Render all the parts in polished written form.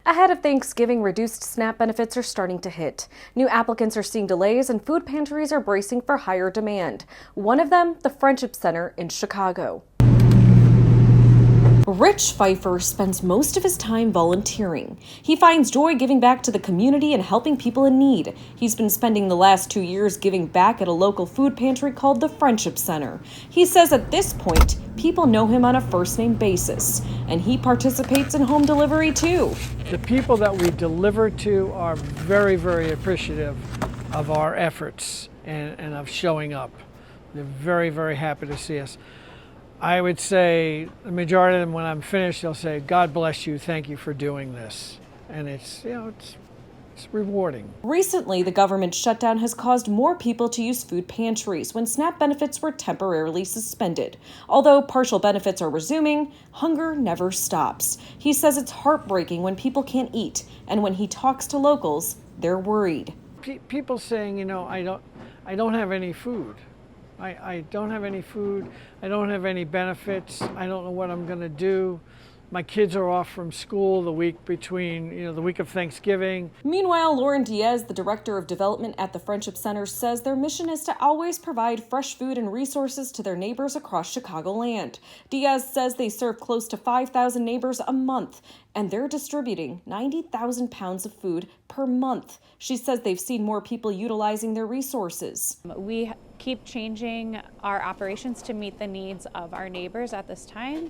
Ahead of Thanksgiving, reduced SNAP benefits are starting to hit. New applicants are seeing delays and food pantries are bracing for higher demand. One of them, the Friendship Center in Chicago. Rich Pfeiffer spends most of his time volunteering. He finds joy giving back to the community and helping people in need. He's been spending the last 2 years giving back at a local food pantry called the Friendship Center. He says at this point, people know him on a first-name basis, and he participates in home delivery too. The people that we deliver to are very, very appreciative of our efforts and of showing up. They're very, very happy to see us. I would say the majority of them, when I'm finished, they'll say, "God bless you, thank you for doing this." And it's rewarding. Recently, the government shutdown has caused more people to use food pantries when SNAP benefits were temporarily suspended. Although partial benefits are resuming, hunger never stops. He says it's heartbreaking when people can't eat, and when he talks to locals, they're worried. People saying, I don't have any food. I don't have any food. I don't have any benefits. I don't know what I'm going to do. My kids are off from school the week between, the week of Thanksgiving. Meanwhile, Lauren Diaz, the director of development at the Friendship Center, says their mission is to always provide fresh food and resources to their neighbors across Chicagoland. Diaz says they serve close to 5,000 neighbors a month, and they're distributing 90,000 pounds of food per month. She says they've seen more people utilizing their resources. We keep changing our operations to meet the needs of our neighbors at this time.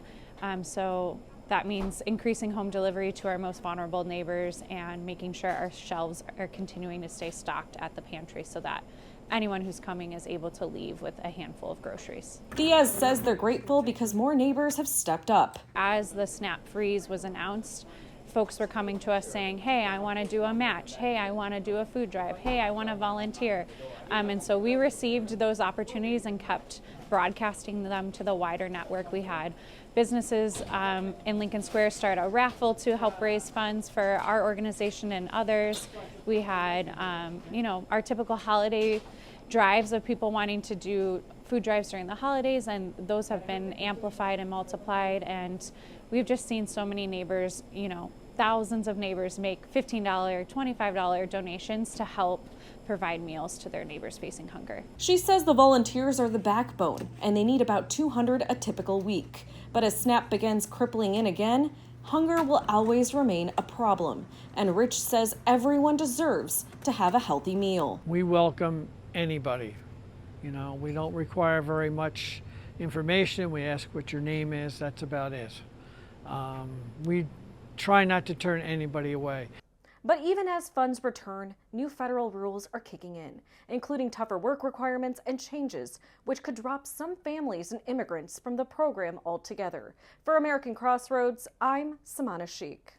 So that means increasing home delivery to our most vulnerable neighbors and making sure our shelves are continuing to stay stocked at the pantry so that anyone who's coming is able to leave with a handful of groceries. Diaz says they're grateful because more neighbors have stepped up. As the SNAP freeze was announced, folks were coming to us saying, "Hey, I want to do a match. Hey, I want to do a food drive. Hey, I want to volunteer." And so we received those opportunities and kept broadcasting them to the wider network. We had businesses in Lincoln Square start a raffle to help raise funds for our organization and others. We had, our typical holiday drives of people wanting to do food drives during the holidays, and those have been amplified and multiplied. And we've just seen so many neighbors, thousands of neighbors make $15, $25 donations to help provide meals to their neighbors facing hunger. She says the volunteers are the backbone, and they need about 200 a typical week. But as SNAP begins crippling in again, hunger will always remain a problem. And Rich says everyone deserves to have a healthy meal. We welcome anybody. We don't require very much information. We ask what your name is. That's about it. We try not to turn anybody away. But even as funds return, new federal rules are kicking in, including tougher work requirements and changes, which could drop some families and immigrants from the program altogether. For American Crossroads, I'm Samana Sheikh.